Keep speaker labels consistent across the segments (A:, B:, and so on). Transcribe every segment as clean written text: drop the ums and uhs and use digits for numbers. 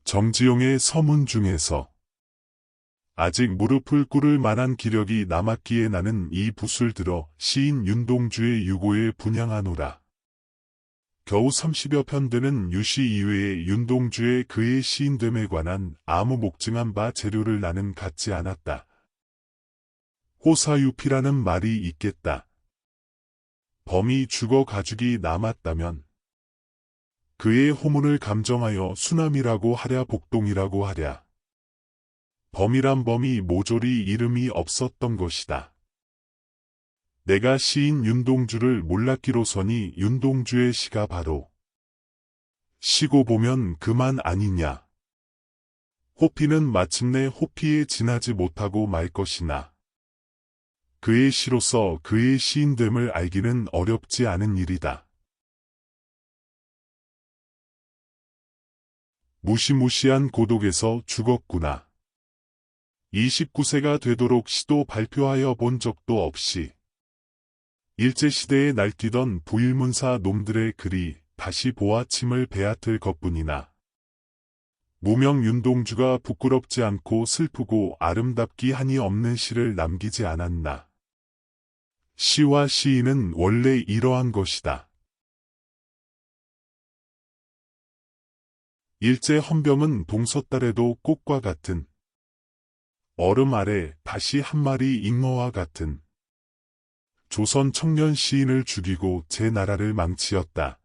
A: 정지용의 서문 중에서 아직 무릎을 꿇을 만한 기력이 남았기에 나는 이 붓을 들어 시인 윤동주의 유고에 분양하노라. 겨우 30여 편 되는 유시 이외에 윤동주의 그의 시인됨에 관한 아무 목증한 바 재료를 나는 갖지 않았다. 호사유피라는 말이 있겠다. 범이 죽어 가죽이 남았다면 그의 호문을 감정하여 수남이라고 하랴 복동이라고 하랴. 범이란 범이 모조리 이름이 없었던 것이다. 내가 시인 윤동주를 몰랐기로서니 윤동주의 시가 바로 시고 보면 그만 아니냐. 호피는 마침내 호피에 지나지 못하고 말 것이나 그의 시로서 그의 시인됨을 알기는 어렵지 않은 일이다. 무시무시한 고독에서 죽었구나. 29세가 되도록 시도 발표하여 본 적도 없이 일제시대에 날뛰던 부일문사 놈들의 글이 다시 보아침을 베앗을 것뿐이나 무명 윤동주가 부끄럽지 않고 슬프고 아름답기 한이 없는 시를 남기지 않았나. 시와 시인은 원래 이러한 것이다. 일제 헌병은 동서딸에도 꽃과 같은 얼음 아래 다시 한 마리 잉어와 같은 조선 청년 시인을 죽이고 제 나라를 망치었다.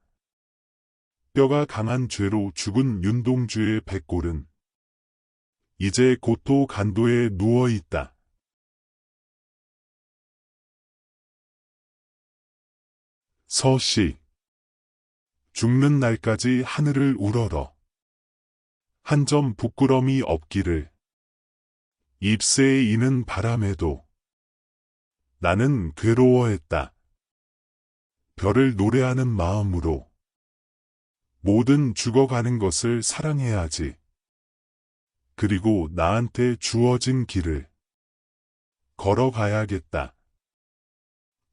A: 뼈가 강한 죄로 죽은 윤동주의 백골은 이제 고토 간도에 누워있다. 서시 죽는 날까지 하늘을 우러러 한 점 부끄럼이 없기를 잎새에 이는 바람에도 나는 괴로워했다. 별을 노래하는 마음으로 모든 죽어가는 것을 사랑해야지. 그리고 나한테 주어진 길을 걸어가야겠다.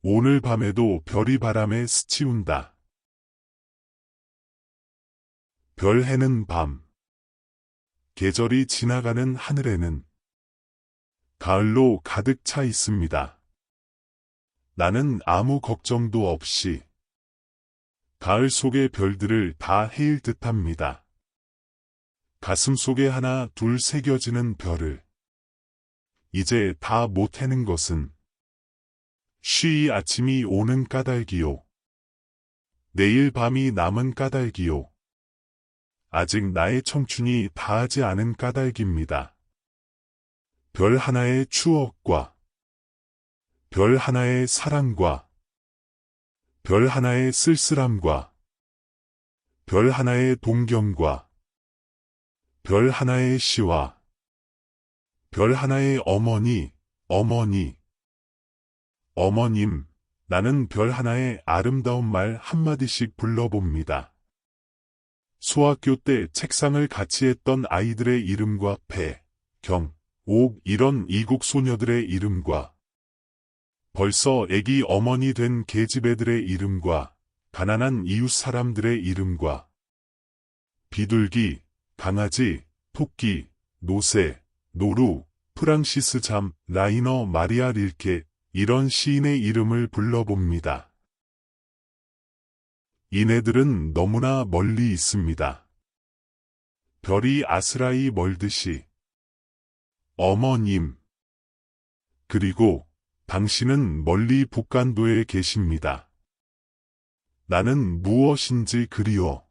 A: 오늘 밤에도 별이 바람에 스치운다. 별 해는 밤. 계절이 지나가는 하늘에는 가을로 가득 차 있습니다. 나는 아무 걱정도 없이 가을 속의 별들을 다 헤일 듯합니다. 가슴 속에 하나 둘 새겨지는 별을 이제 다 못 해는 것은 쉬이 아침이 오는 까닭이요. 내일 밤이 남은 까닭이요. 아직 나의 청춘이 다하지 않은 까닭입니다. 별 하나의 추억과 별 하나의 사랑과 별 하나의 쓸쓸함과 별 하나의 동경과 별 하나의 시와 별 하나의 어머니, 어머님, 나는 별 하나의 아름다운 말 한마디씩 불러봅니다. 소학교 때 책상을 같이 했던 아이들의 이름과 배, 경, 옥 이런 이국 소녀들의 이름과 벌써 애기 어머니 된 계집애들의 이름과 가난한 이웃 사람들의 이름과 비둘기, 강아지, 토끼, 노새, 노루, 프랑시스 잠, 라이너 마리아 릴케 이런 시인의 이름을 불러봅니다. 이네들은 너무나 멀리 있습니다. 별이 아스라이 멀듯이. 어머님. 그리고 당신은 멀리 북간도에 계십니다. 나는 무엇인지 그리워.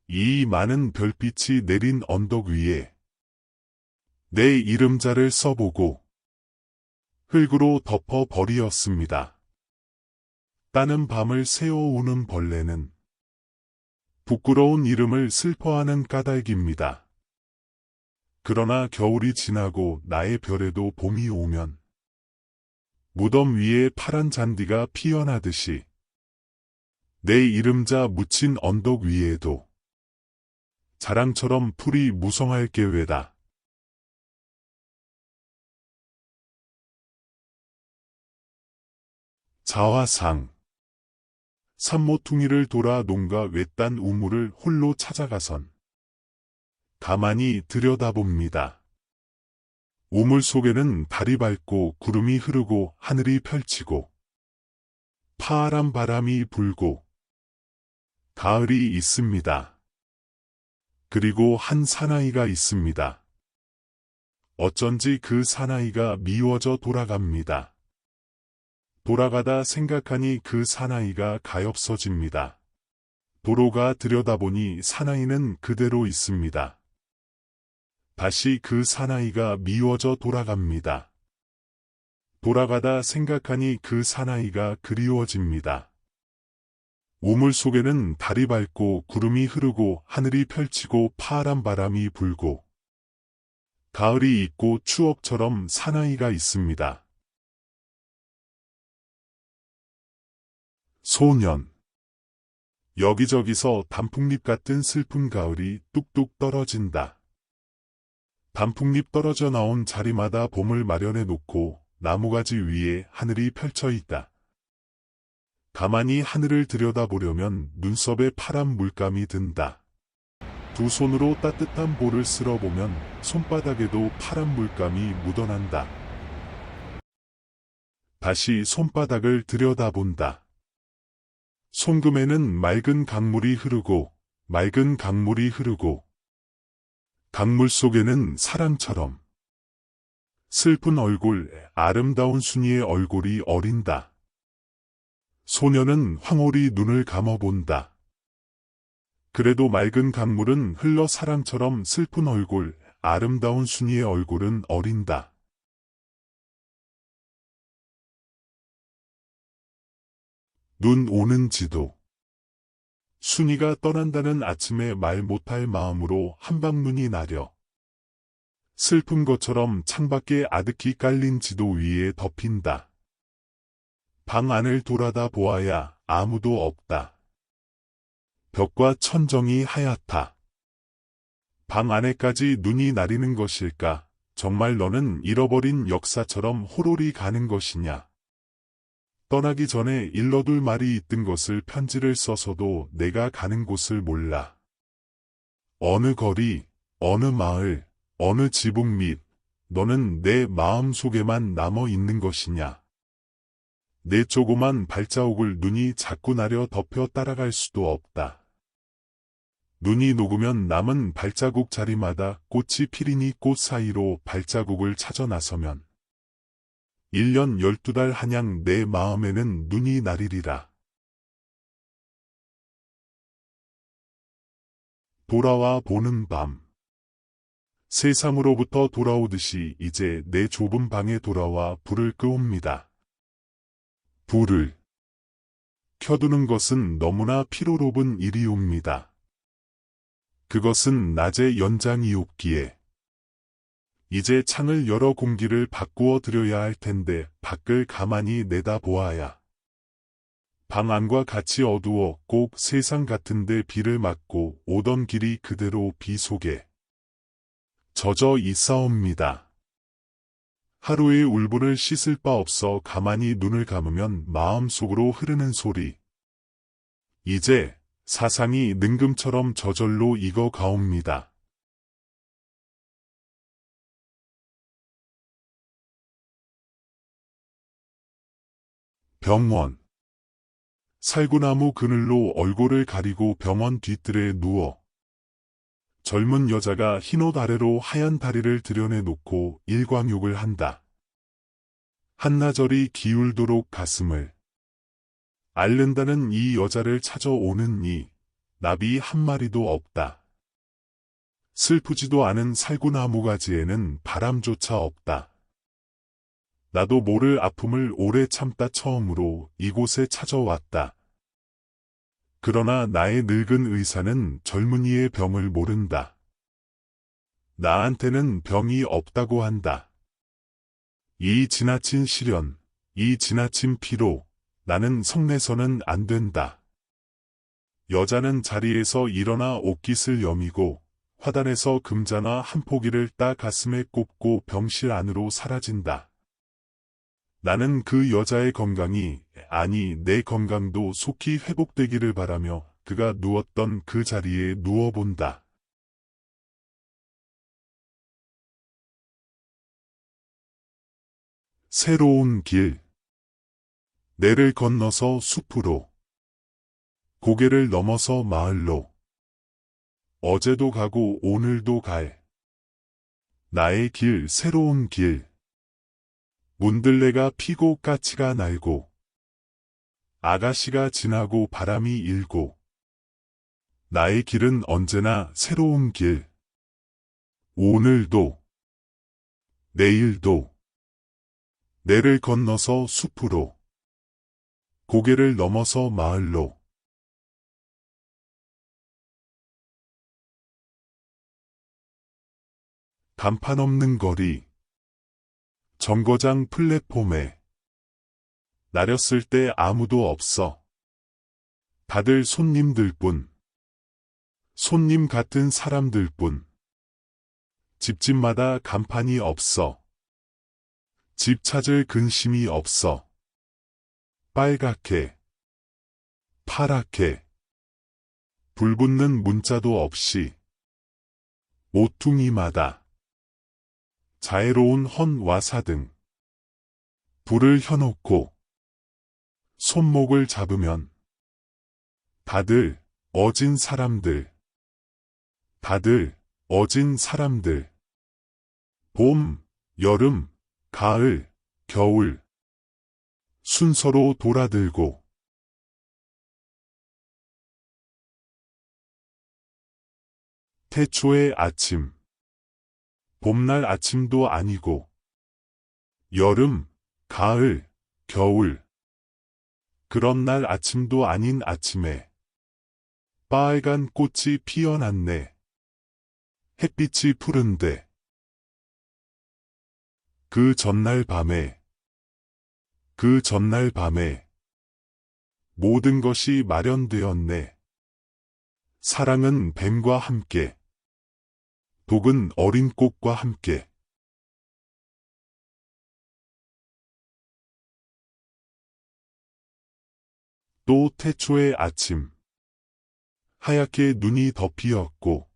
A: 이 많은 별빛이 내린 언덕 위에 내 이름자를 써보고 흙으로 덮어 버리었습니다. 따는 밤을 새어 우는 벌레는 부끄러운 이름을 슬퍼하는 까닭입니다. 그러나 겨울이 지나고 나의 별에도 봄이 오면 무덤 위에 파란 잔디가 피어나듯이 내 이름자 묻힌 언덕 위에도 자랑처럼 풀이 무성할 계획다. 자화상 산모퉁이를 돌아 농가 외딴 우물을 홀로 찾아가선 가만히 들여다봅니다. 우물 속에는 달이 밝고 구름이 흐르고 하늘이 펼치고 파란 바람이 불고 가을이 있습니다. 그리고 한 사나이가 있습니다. 어쩐지 그 사나이가 미워져 돌아갑니다. 돌아가다 생각하니 그 사나이가 가엾어집니다. 도로가 들여다보니 사나이는 그대로 있습니다. 다시 그 사나이가 미워져 돌아갑니다. 돌아가다 생각하니 그 사나이가 그리워집니다. 우물 속에는 달이 밝고 구름이 흐르고 하늘이 펼치고 파란 바람이 불고 가을이 있고 추억처럼 사나이가 있습니다. 소년. 여기저기서 단풍잎 같은 슬픈 가을이 뚝뚝 떨어진다. 단풍잎 떨어져 나온 자리마다 봄을 마련해 놓고 나무가지 위에 하늘이 펼쳐 있다. 가만히 하늘을 들여다보려면 눈썹에 파란 물감이 든다. 두 손으로 따뜻한 볼을 쓸어보면 손바닥에도 파란 물감이 묻어난다. 다시 손바닥을 들여다본다. 손금에는 맑은 강물이 흐르고 맑은 강물이 흐르고 강물 속에는 사랑처럼 슬픈 얼굴, 아름다운 순이의 얼굴이 어린다. 소녀는 황홀히 눈을 감아본다. 그래도 맑은 강물은 흘러 사랑처럼 슬픈 얼굴, 아름다운 순이의 얼굴은 어린다. 눈 오는 지도. 순이가 떠난다는 아침에 말 못할 마음으로 한방눈이 나려 슬픈 것처럼 창밖에 아득히 깔린 지도 위에 덮인다. 방 안을 돌아다 보아야 아무도 없다. 벽과 천정이 하얗다. 방 안에까지 눈이 나리는 것일까? 정말 너는 잃어버린 역사처럼 호롤이 가는 것이냐? 떠나기 전에 일러둘 말이 있던 것을 편지를 써서도 내가 가는 곳을 몰라. 어느 거리, 어느 마을, 어느 지붕 밑, 너는 내 마음 속에만 남아 있는 것이냐? 내 조그만 발자국을 눈이 자꾸 나려 덮여 따라갈 수도 없다. 눈이 녹으면 남은 발자국 자리마다 꽃이 피리니 꽃 사이로 발자국을 찾아 나서면 1년 12달 한양 내 마음에는 눈이 나리리라. 돌아와 보는 밤. 세상으로부터 돌아오듯이 이제 내 좁은 방에 돌아와 불을 끄옵니다. 불을 켜두는 것은 너무나 피로로운 일이옵니다. 그것은 낮의 연장이옵기에 이제 창을 열어 공기를 바꾸어 드려야 할 텐데 밖을 가만히 내다보아야 방 안과 같이 어두워 꼭 세상 같은데 비를 맞고 오던 길이 그대로 비 속에 젖어 있사옵니다. 하루의 울분을 씻을 바 없어 가만히 눈을 감으면 마음속으로 흐르는 소리. 이제 사상이 능금처럼 저절로 익어 가옵니다. 병원. 살구나무 그늘로 얼굴을 가리고 병원 뒤뜰에 누워 젊은 여자가 흰옷 아래로 하얀 다리를 들여내놓고 일광욕을 한다. 한나절이 기울도록 가슴을 앓는다는 이 여자를 찾아오는 이 나비 한 마리도 없다. 슬프지도 않은 살구나무 가지에는 바람조차 없다. 나도 모를 아픔을 오래 참다 처음으로 이곳에 찾아왔다. 그러나 나의 늙은 의사는 젊은이의 병을 모른다. 나한테는 병이 없다고 한다. 이 지나친 시련, 이 지나친 피로, 나는 성내서는 안 된다. 여자는 자리에서 일어나 옷깃을 여미고 화단에서 금자나 한 포기를 따 가슴에 꼽고 병실 안으로 사라진다. 나는 그 여자의 건강이, 아니 내 건강도 속히 회복되기를 바라며 그가 누웠던 그 자리에 누워본다. 새로운 길. 내를 건너서 숲으로. 고개를 넘어서 마을로. 어제도 가고 오늘도 갈. 나의 길, 새로운 길. 문들레가 피고 까치가 날고. 아가씨가 지나고 바람이 일고. 나의 길은 언제나 새로운 길. 오늘도, 내일도. 내를 건너서 숲으로. 고개를 넘어서 마을로. 간판 없는 거리. 정거장 플랫폼에. 나렸을 때 아무도 없어. 다들 손님들 뿐. 손님 같은 사람들 뿐. 집집마다 간판이 없어. 집 찾을 근심이 없어. 빨갛게, 파랗게, 불 붙는 문자도 없이. 모퉁이마다 자애로운 헌화사등. 불을 켜놓고 손목을 잡으면 다들 어진 사람들. 다들 어진 사람들. 봄, 여름, 가을, 겨울. 순서로 돌아들고. 태초의 아침. 봄날 아침도 아니고. 여름, 가을, 겨울. 그런 날 아침도 아닌 아침에. 빨간 꽃이 피어났네. 햇빛이 푸른데. 그 전날 밤에. 모든 것이 마련되었네. 사랑은 뱀과 함께. 독은 어린 꽃과 함께. 또 태초의 아침. 하얗게 눈이 덮이었고.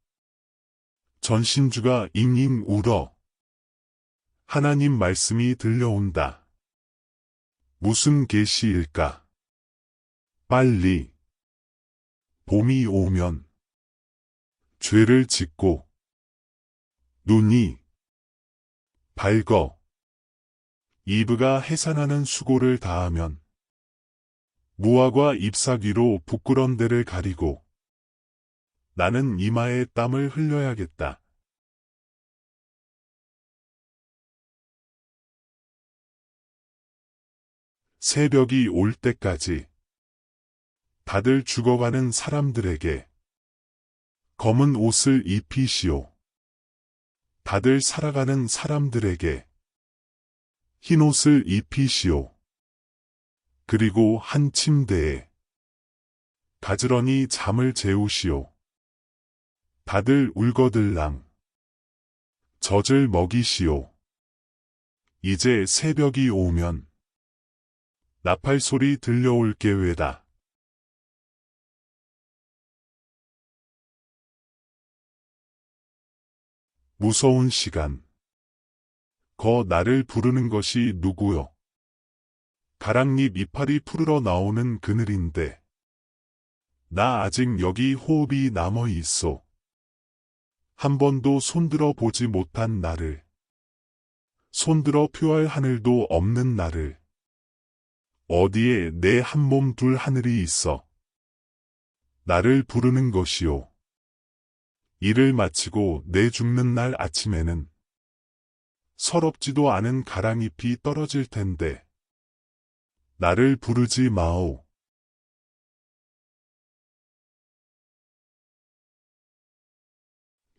A: 전신주가 잉잉 울어. 하나님 말씀이 들려온다. 무슨 계시일까? 빨리. 봄이 오면. 죄를 짓고. 눈이. 밝어. 이브가 해산하는 수고를 다하면. 무화과 잎사귀로 부끄런 데를 가리고. 나는 이마에 땀을 흘려야겠다. 새벽이 올 때까지. 다들 죽어가는 사람들에게. 검은 옷을 입히시오. 다들 살아가는 사람들에게. 흰 옷을 입히시오. 그리고 한 침대에. 가지런히 잠을 재우시오. 다들 울거들랑. 젖을 먹이시오. 이제 새벽이 오면. 나팔 소리 들려올 게외다. 무서운 시간. 거 나를 부르는 것이 누구요? 가랑잎 이파리 푸르러 나오는 그늘인데. 나 아직 여기 호흡이 남어 있어. 한 번도 손들어 보지 못한 나를. 손들어 표할 하늘도 없는 나를. 어디에 내 한 몸 둘 하늘이 있어. 나를 부르는 것이요. 일을 마치고 내 죽는 날 아침에는 서럽지도 않은 가랑잎이 떨어질 텐데. 나를 부르지 마오.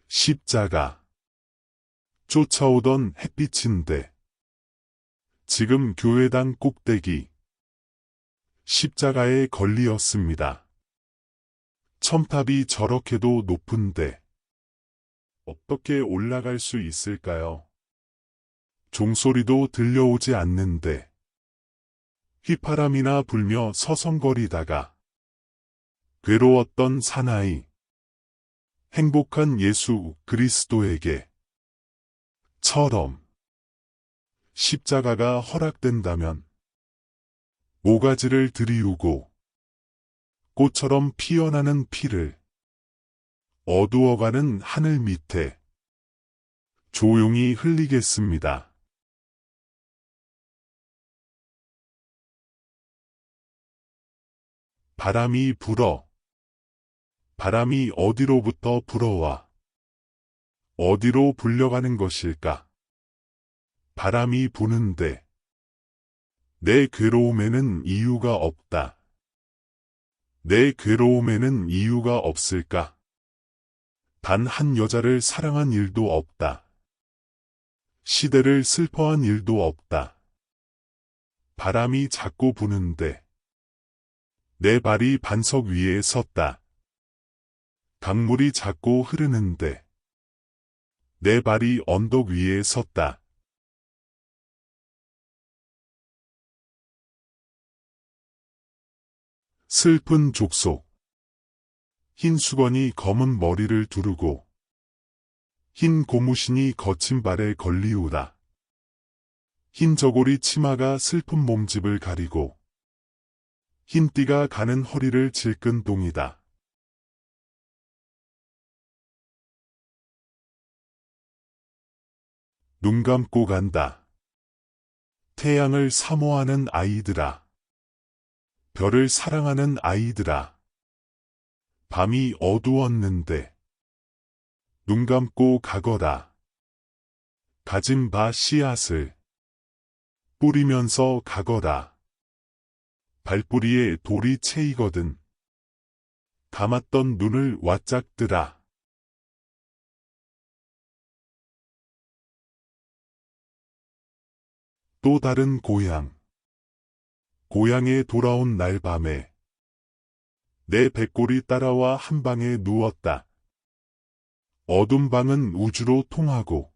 A: 십자가. 쫓아오던 햇빛인데. 지금 교회당 꼭대기. 십자가에 걸리었습니다. 첨탑이 저렇게도 높은데. 어떻게 올라갈 수 있을까요? 종소리도 들려오지 않는데. 휘파람이나 불며 서성거리다가. 괴로웠던 사나이. 행복한 예수 그리스도에게. 처럼. 십자가가 허락된다면 모가지를 들이우고 꽃처럼 피어나는 피를 어두워가는 하늘 밑에 조용히 흘리겠습니다. 바람이 불어. 바람이 어디로부터 불어와 어디로 불려가는 것일까? 바람이 부는데 내 괴로움에는 이유가 없다. 내 괴로움에는 이유가 없을까? 단 한 여자를 사랑한 일도 없다. 시대를 슬퍼한 일도 없다. 바람이 자꾸 부는데 내 발이 반석 위에 섰다. 강물이 자꾸 흐르는데 내 발이 언덕 위에 섰다. 슬픈 족속. 흰 수건이 검은 머리를 두르고 흰 고무신이 거친 발에 걸리우다. 흰 저고리 치마가 슬픈 몸집을 가리고 흰띠가 가는 허리를 질끈 동이다. 눈 감고 간다. 태양을 사모하는 아이들아. 별을 사랑하는 아이들아. 밤이 어두웠는데 눈 감고 가거라. 가진 바 씨앗을 뿌리면서 가거라. 발뿌리에 돌이 채이거든. 감았던 눈을 와짝 뜨라. 또 다른 고향. 고향에 돌아온 날 밤에 내 백골이 따라와 한 방에 누웠다. 어둠 방은 우주로 통하고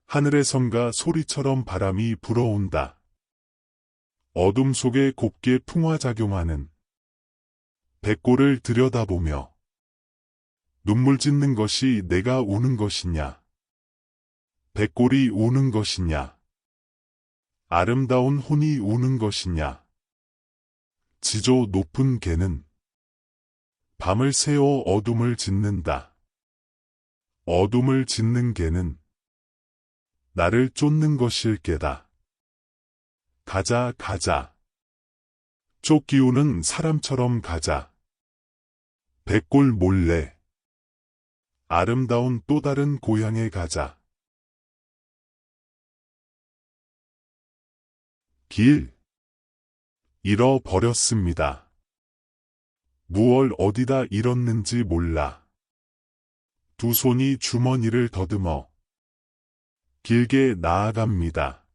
A: 하늘에선가 소리처럼 바람이 불어온다. 어둠 속에 곱게 풍화작용하는 백골을 들여다보며 눈물 짓는 것이 내가 우는 것이냐? 백골이 우는 것이냐? 아름다운 혼이 우는 것이냐? 지조 높은 개는 밤을 새워 어둠을 짓는다. 어둠을 짓는 개는 나를 쫓는 것일 게다. 가자 가자. 쫓기우는 사람처럼 가자. 백골 몰래 아름다운 또 다른 고향에 가자. 길 잃어버렸습니다. 무얼 어디다 잃었는지 몰라. 두 손이 주머니를 더듬어 길게 나아갑니다.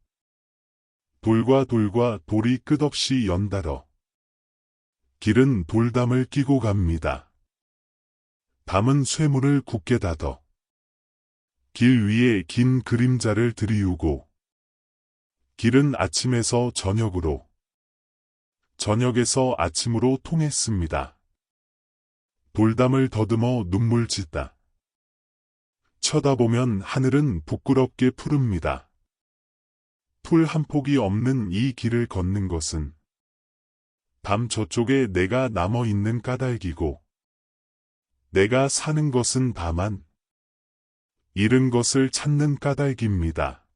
A: 돌과 돌과 돌이 끝없이 연달어 길은 돌담을 끼고 갑니다. 담은 쇠문을 굳게 닫어 길 위에 긴 그림자를 들이우고 길은 아침에서 저녁으로 저녁에서 아침으로 통했습니다. 돌담을 더듬어 눈물 짓다. 쳐다보면 하늘은 부끄럽게 푸릅니다. 풀 한 폭이 없는 이 길을 걷는 것은 담 저쪽에 내가 남어있는 까닭이고 내가 사는 것은 다만 잃은 것을 찾는 까닭입니다.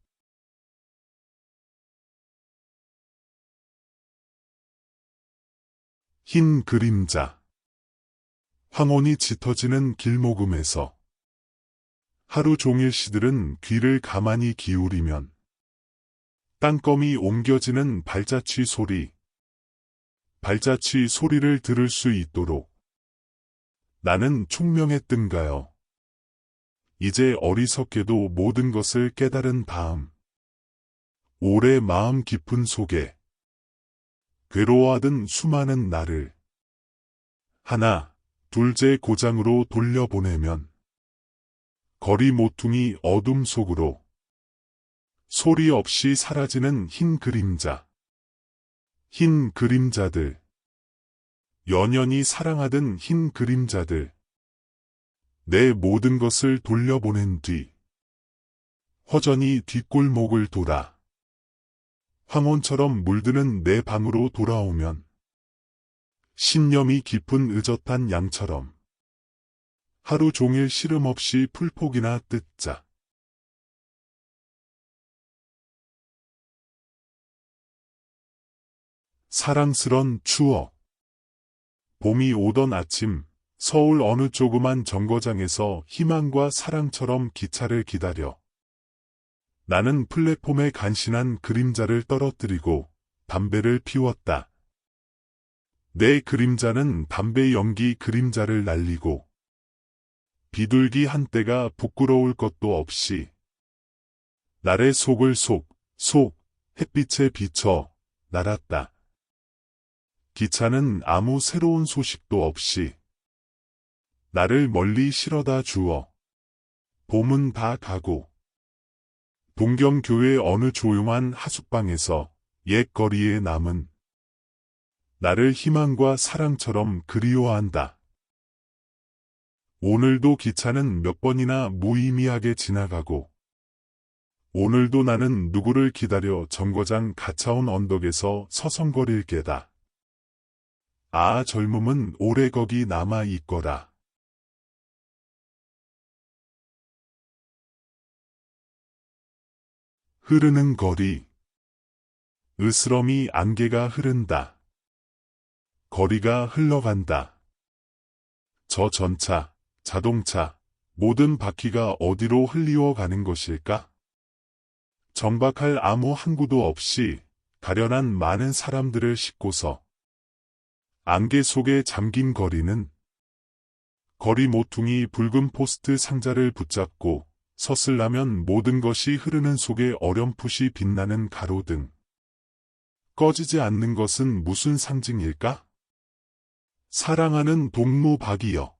A: 흰 그림자. 황혼이 짙어지는 길목음에서 하루 종일 시들은 귀를 가만히 기울이면 땅거미 옮겨지는 발자취 소리, 발자취 소리를 들을 수 있도록 나는 총명했던가요? 이제 어리석게도 모든 것을 깨달은 다음 오래 마음 깊은 속에 괴로워하던 수많은 나를 하나, 둘째 고장으로 돌려보내면 거리 모퉁이 어둠 속으로 소리 없이 사라지는 흰 그림자. 흰 그림자들. 연연히 사랑하던 흰 그림자들. 내 모든 것을 돌려보낸 뒤 허전히 뒷골목을 돌아 황혼처럼 물드는 내 방으로 돌아오면 신념이 깊은 의젓한 양처럼 하루 종일 시름 없이 풀포기나 뜯자. 사랑스런 추억. 봄이 오던 아침, 서울 어느 조그만 정거장에서 희망과 사랑처럼 기차를 기다려. 나는 플랫폼에 간신한 그림자를 떨어뜨리고 담배를 피웠다. 내 그림자는 담배 연기 그림자를 날리고 비둘기 한때가 부끄러울 것도 없이 나의 속을 속 햇빛에 비춰 날았다. 기차는 아무 새로운 소식도 없이 나를 멀리 실어다 주어 봄은 다 가고 동경교회 어느 조용한 하숙방에서 옛 거리에 남은 나를 희망과 사랑처럼 그리워한다. 오늘도 기차는 몇 번이나 무의미하게 지나가고 오늘도 나는 누구를 기다려 정거장 가차운 언덕에서 서성거릴 게다. 아, 젊음은 오래 거기 남아 있거라. 흐르는 거리. 으스러미 안개가 흐른다. 거리가 흘러간다. 저 전차, 자동차, 모든 바퀴가 어디로 흘리어 가는 것일까? 정박할 아무 항구도 없이 가련한 많은 사람들을 싣고서 안개 속에 잠긴 거리는 거리 모퉁이 붉은 포스트 상자를 붙잡고 서슬라면 모든 것이 흐르는 속에 어렴풋이 빛나는 가로등. 꺼지지 않는 것은 무슨 상징일까? 사랑하는 동무박이여.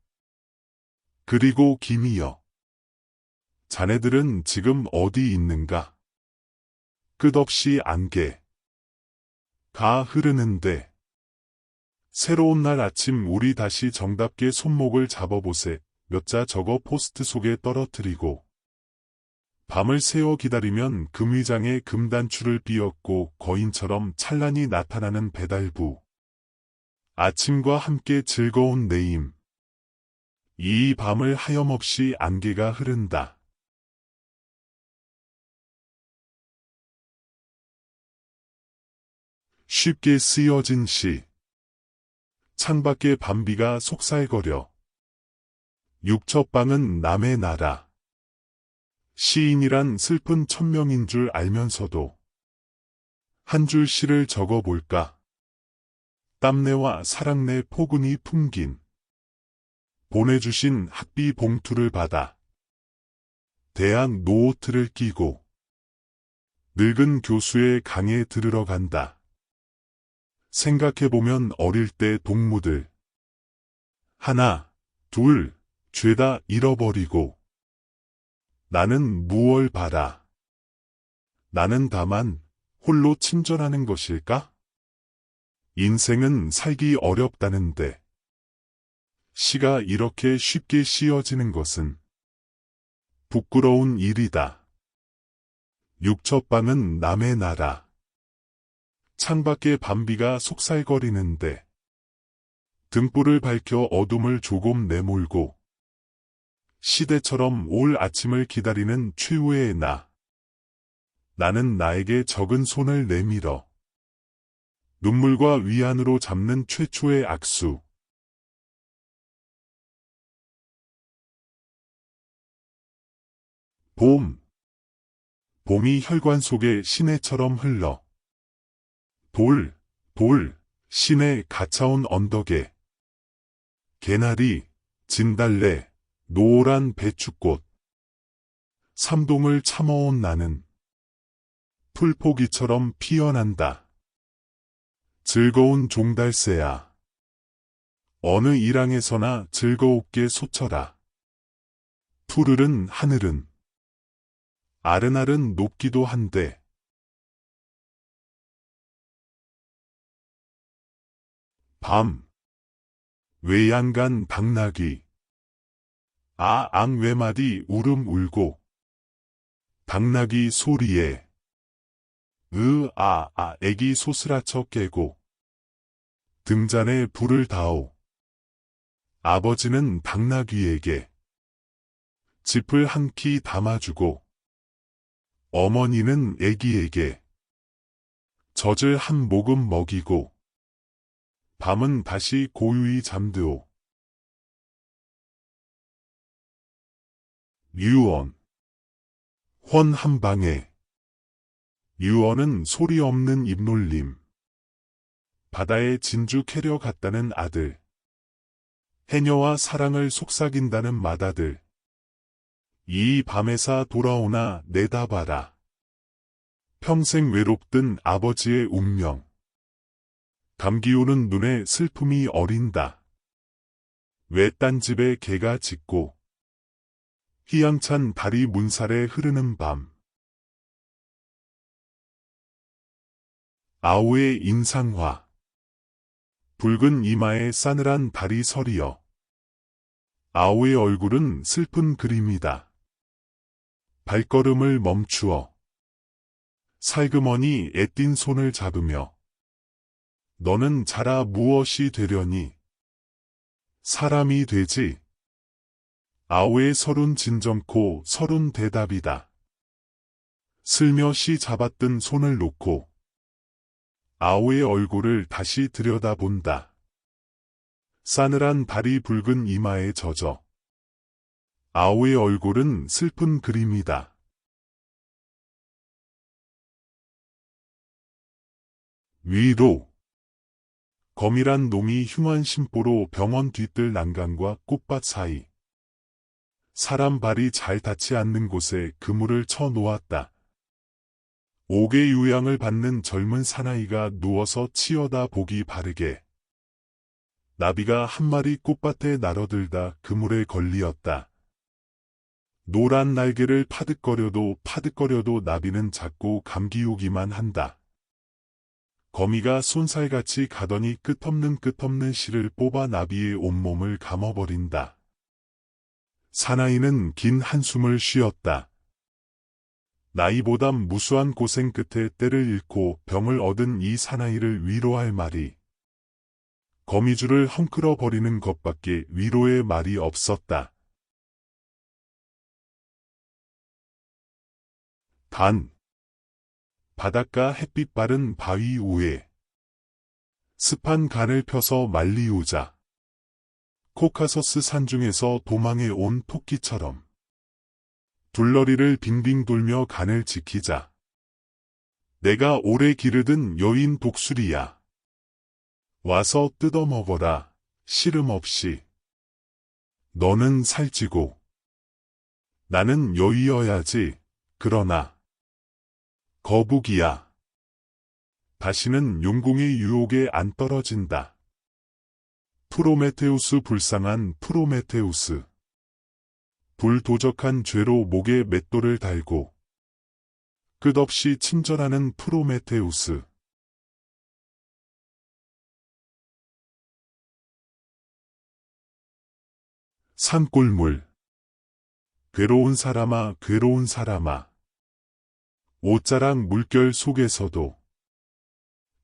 A: 그리고 김이여. 자네들은 지금 어디 있는가? 끝없이 안개가 흐르는데 새로운 날 아침 우리 다시 정답게 손목을 잡아보세. 몇 자 적어 포스트 속에 떨어뜨리고 밤을 새워 기다리면 금위장에 금단추를 삐었고 거인처럼 찬란히 나타나는 배달부. 아침과 함께 즐거운 내임. 이 밤을 하염없이 안개가 흐른다. 쉽게 쓰여진 시. 창밖에 밤비가 속살거려. 육첩방은 남의 나라. 시인이란 슬픈 천명인 줄 알면서도 한 줄 시를 적어볼까? 땀내와 사랑내 포근히 풍긴 보내주신 학비 봉투를 받아 대학 노트를 끼고 늙은 교수의 강에 들으러 간다. 생각해보면 어릴 때 동무들 하나, 둘, 죄다 잃어버리고 나는 무얼 바라. 나는 다만 홀로 친절하는 것일까? 인생은 살기 어렵다는데 시가 이렇게 쉽게 씌어지는 것은 부끄러운 일이다. 육첩방은 남의 나라. 창밖에 밤비가 속살거리는데 등불을 밝혀 어둠을 조금 내몰고 시대처럼 올 아침을 기다리는 최후의 나. 나는 나에게 적은 손을 내밀어 눈물과 위안으로 잡는 최초의 악수. 봄. 봄이 혈관 속에 시내처럼 흘러. 돌, 시내 가차온 언덕에. 개나리, 진달래, 노란 배춧꽃. 삼동을 참아온 나는 풀포기처럼 피어난다. 즐거운 종달새야. 어느 일항에서나 즐거웁게 솟쳐라. 푸르른 하늘은 아른아른 높기도 한데 밤. 외양간 당나귀. 앙 외마디 울음 울고 당나귀 소리에 애기 소스라쳐 깨고 등잔에 불을 다오. 아버지는 당나귀에게 짚을 한 키 담아주고 어머니는 애기에게 젖을 한 모금 먹이고 밤은 다시 고요히 잠드오. 유언. 혼 한 방에. 유언은 소리 없는 입놀림. 바다에 진주 캐려 갔다는 아들. 해녀와 사랑을 속삭인다는 맏아들. 이 밤에사 돌아오나 내다봐라. 평생 외롭던 아버지의 운명. 감기 오는 눈에 슬픔이 어린다. 외딴 집에 개가 짖고 희양찬 달이 문살에 흐르는 밤. 아오의 인상화. 붉은 이마에 싸늘한 달이 서리어. 아오의 얼굴은 슬픈 그림이다. 발걸음을 멈추어 살그머니 애띤 손을 잡으며 너는 자라 무엇이 되려니? 사람이 되지. 아오의 서른 진정코 서른 대답이다. 슬며시 잡았던 손을 놓고 아오의 얼굴을 다시 들여다본다. 싸늘한 달이 붉은 이마에 젖어. 아오의 얼굴은 슬픈 그림이다. 위로. 검이란 놈이 흉한 심보로 병원 뒤뜰 난간과 꽃밭 사이. 사람 발이 잘 닿지 않는 곳에 그물을 쳐 놓았다. 옥의 유양을 받는 젊은 사나이가 누워서 치여다 보기 바르게. 나비가 한 마리 꽃밭에 날아들다 그물에 걸리었다. 노란 날개를 파득거려도 나비는 자꾸 감기우기만 한다. 거미가 손살같이 가더니 끝없는 실을 뽑아 나비의 온몸을 감아버린다. 사나이는 긴 한숨을 쉬었다. 나이보단 무수한 고생 끝에 때를 잃고 병을 얻은 이 사나이를 위로할 말이 거미줄을 헝클어 버리는 것밖에 위로의 말이 없었다. 단. 바닷가 햇빛 바른 바위 위에 습한 간을 펴서 말리우자. 코카서스 산중에서 도망해 온 토끼처럼 둘러리를 빙빙 돌며 간을 지키자. 내가 오래 기르던 여인 독수리야. 와서 뜯어먹어라. 씨름 없이. 너는 살찌고 나는 여위여야지. 그러나 거북이야. 다시는 용궁의 유혹에 안 떨어진다. 프로메테우스 불쌍한 프로메테우스. 불도적한 죄로 목에 맷돌을 달고 끝없이 친절하는 프로메테우스. 산골물. 괴로운 사람아, 괴로운 사람아. 옷자락 물결 속에서도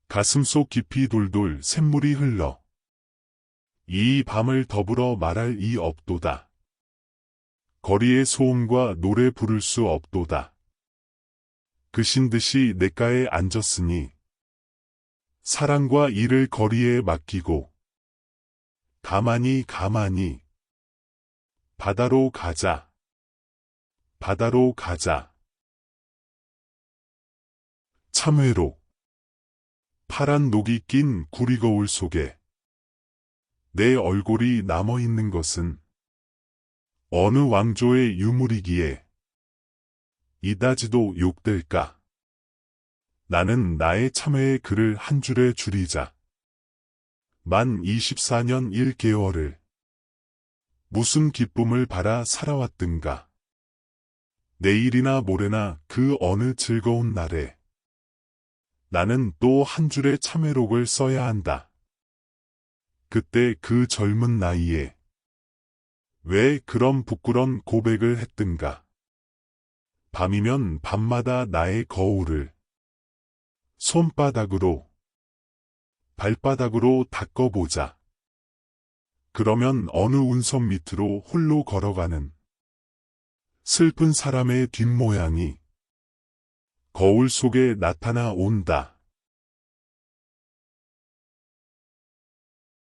A: 가슴속 깊이 돌돌 샘물이 흘러 이 밤을 더불어 말할 이 없도다. 거리의 소음과 노래 부를 수 없도다. 그신 듯이 냇가에 앉았으니 사랑과 일을 거리에 맡기고 가만히 바다로 가자. 바다로 가자. 참외로. 파란 녹이 낀 구리거울 속에 내 얼굴이 남아있는 것은 어느 왕조의 유물이기에 이다지도 욕될까. 나는 나의 참외의 글을 한 줄에 줄이자. 만 24년 1개월을 무슨 기쁨을 바라 살아왔든가. 내일이나 모레나 그 어느 즐거운 날에 나는 또 한 줄의 참외록을 써야 한다. 그때 그 젊은 나이에 왜 그런 부끄런 고백을 했든가. 밤이면 밤마다 나의 거울을 손바닥으로, 발바닥으로 닦아보자. 그러면 어느 운석 밑으로 홀로 걸어가는 슬픈 사람의 뒷모양이 거울 속에 나타나 온다.